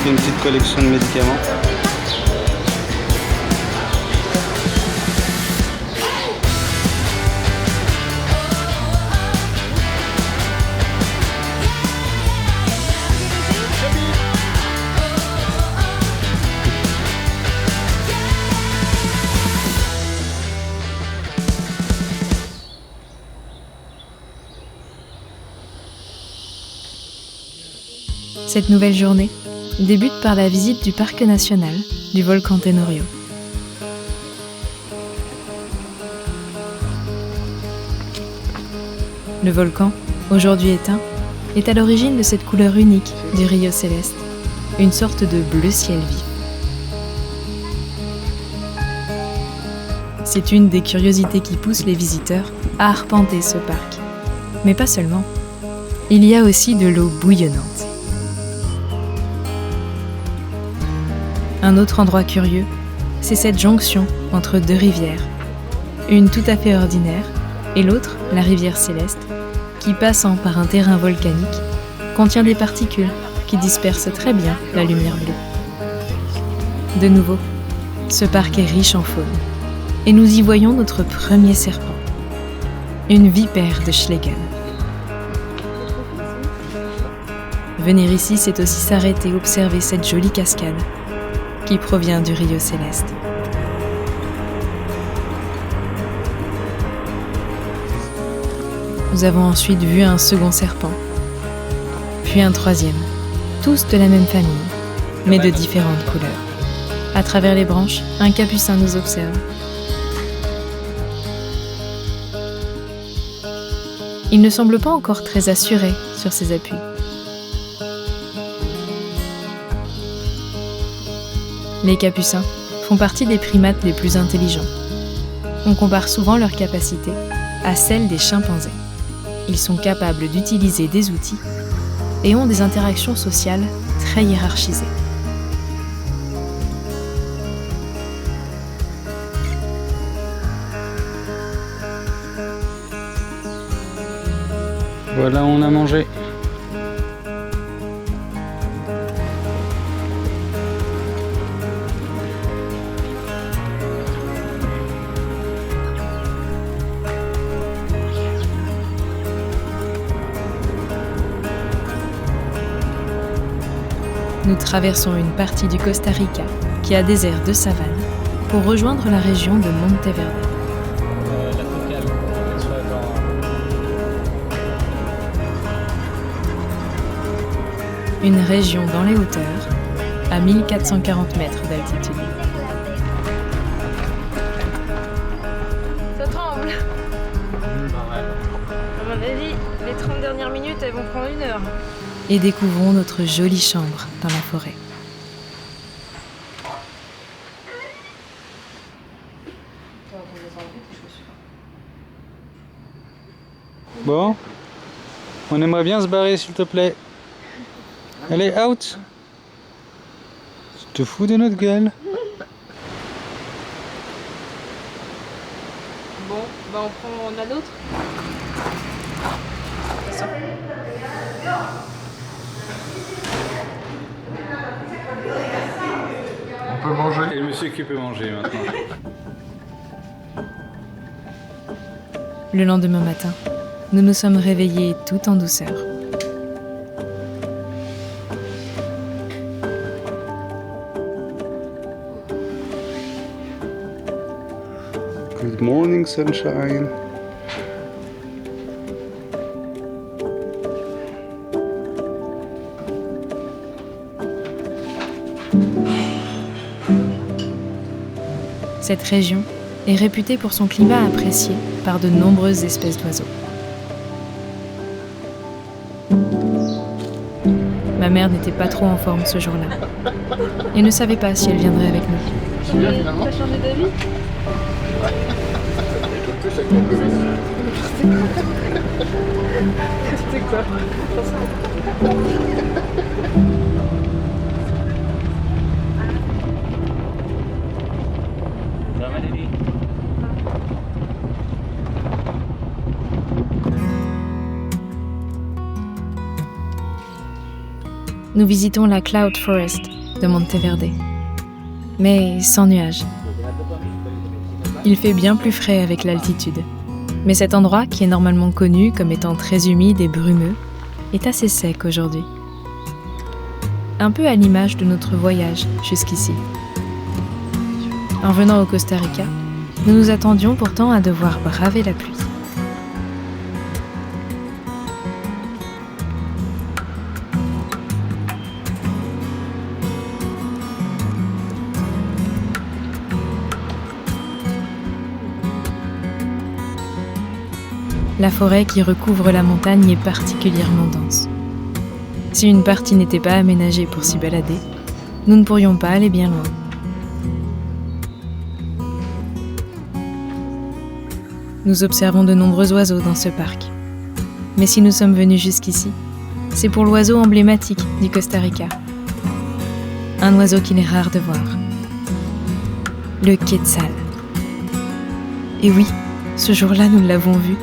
fait une petite collection de médicaments. Cette nouvelle journée débute par la visite du parc national du volcan Tenorio. Le volcan, aujourd'hui éteint, est à l'origine de cette couleur unique du Rio céleste, une sorte de bleu ciel vif. C'est une des curiosités qui pousse les visiteurs à arpenter ce parc. Mais pas seulement. Il y a aussi de l'eau bouillonnante. Un autre endroit curieux, c'est cette jonction entre deux rivières. Une tout à fait ordinaire et l'autre, la rivière Céleste, qui passant par un terrain volcanique, contient des particules qui dispersent très bien la lumière bleue. De nouveau, ce parc est riche en faune et nous y voyons notre premier serpent, une vipère de Schlegel. Venir ici, c'est aussi s'arrêter observer cette jolie cascade qui provient du Rio céleste. Nous avons ensuite vu un second serpent, puis un troisième, tous de la même famille, mais de différentes couleurs. À travers les branches, un capucin nous observe. Il ne semble pas encore très assuré sur ses appuis. Les capucins font partie des primates les plus intelligents. On compare souvent leurs capacités à celles des chimpanzés. Ils sont capables d'utiliser des outils et ont des interactions sociales très hiérarchisées. Voilà, on a mangé. Nous traversons une partie du Costa Rica qui a des aires de savane pour rejoindre la région de Monteverde. Une région dans les hauteurs, à 1440 mètres d'altitude. Ça tremble. À mon avis, les 30 dernières minutes, elles vont prendre 1 heure. Et découvrons notre jolie chambre dans la forêt. Bon, on aimerait bien se barrer s'il te plaît. Allez, out. Tu te fous de notre gueule. Bon, bah on a d'autres. On peut manger. Et le monsieur qui peut manger maintenant. Le lendemain matin, nous nous sommes réveillés tout en douceur. Good morning, sunshine. Cette région est réputée pour son climat apprécié par de nombreuses espèces d'oiseaux. Ma mère n'était pas trop en forme ce jour-là et ne savait pas si elle viendrait avec nous. T'as changé d'avis? C'était quoi? nous visitons la Cloud Forest de Monteverde. Mais sans nuages. Il fait bien plus frais avec l'altitude. Mais cet endroit, qui est normalement connu comme étant très humide et brumeux, est assez sec aujourd'hui. Un peu à l'image de notre voyage jusqu'ici. En venant au Costa Rica, nous nous attendions pourtant à devoir braver la pluie. La forêt qui recouvre la montagne est particulièrement dense. Si une partie n'était pas aménagée pour s'y balader, nous ne pourrions pas aller bien loin. Nous observons de nombreux oiseaux dans ce parc. Mais si nous sommes venus jusqu'ici, c'est pour l'oiseau emblématique du Costa Rica. Un oiseau qu'il est rare de voir. Le quetzal. Et oui, ce jour-là, nous l'avons vu.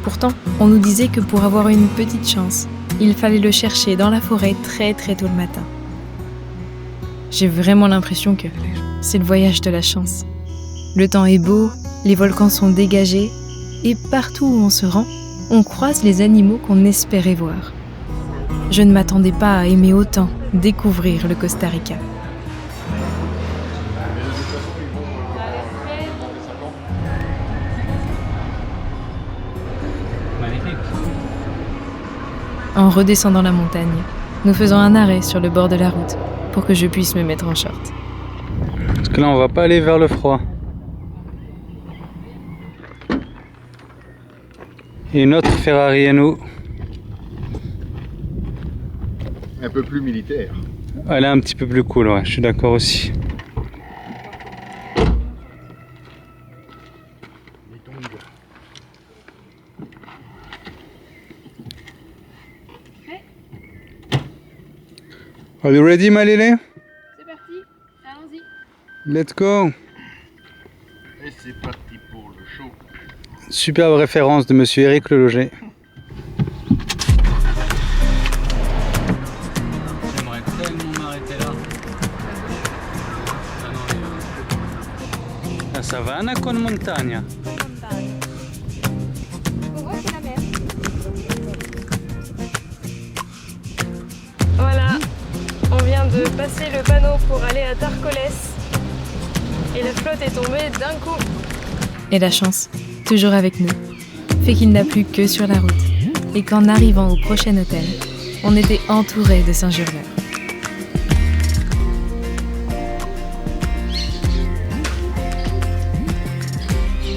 Pourtant, on nous disait que pour avoir une petite chance, il fallait le chercher dans la forêt très très tôt le matin. J'ai vraiment l'impression que c'est le voyage de la chance. Le temps est beau, les volcans sont dégagés, et partout où on se rend, on croise les animaux qu'on espérait voir. Je ne m'attendais pas à aimer autant découvrir le Costa Rica. En redescendant la montagne, nous faisons un arrêt sur le bord de la route pour que je puisse me mettre en short. Parce que là, on va pas aller vers le froid. Et une autre Ferrari à nous. Un peu plus militaire. Elle est un petit peu plus cool, ouais, je suis d'accord aussi. Are you ready, Malélé? C'est parti, allons-y. Let's go! Et c'est parti pour le show. Superbe référence de monsieur Éric Leloger. J'aimerais tellement m'arrêter là. La savana con montagna. Voilà, on vient de passer le panneau pour aller à Tarcoles et la flotte est tombée d'un coup. Et la chance, toujours avec nous, fait qu'il n'a plu que sur la route et qu'en arrivant au prochain hôtel, on était entouré de Saint-Jurleurs.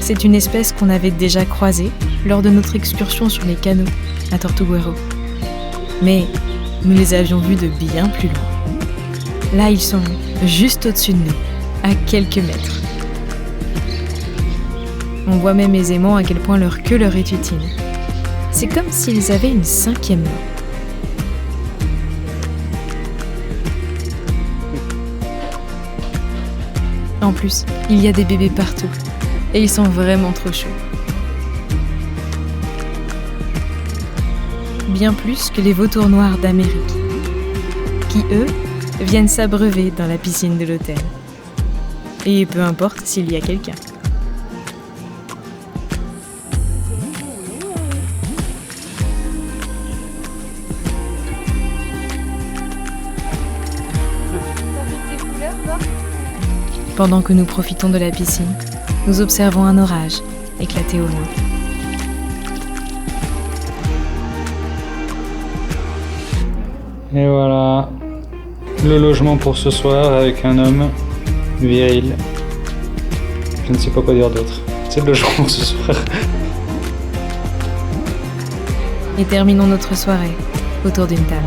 C'est une espèce qu'on avait déjà croisée lors de notre excursion sur les canaux à Tortuguero. Mais nous les avions vus de bien plus loin. Là, ils sont juste au-dessus de nous, à quelques mètres. On voit même aisément à quel point leur queue leur est utile. C'est comme s'ils avaient une cinquième main. En plus, il y a des bébés partout. Et ils sont vraiment trop chauds. Bien plus que les vautours noirs d'Amérique, qui, eux, viennent s'abreuver dans la piscine de l'hôtel. Et peu importe s'il y a quelqu'un. Pendant que nous profitons de la piscine, nous observons un orage éclater au loin. Et voilà, le logement pour ce soir avec un homme viril. Je ne sais pas quoi dire d'autre. C'est le logement pour ce soir. Et terminons notre soirée autour d'une table.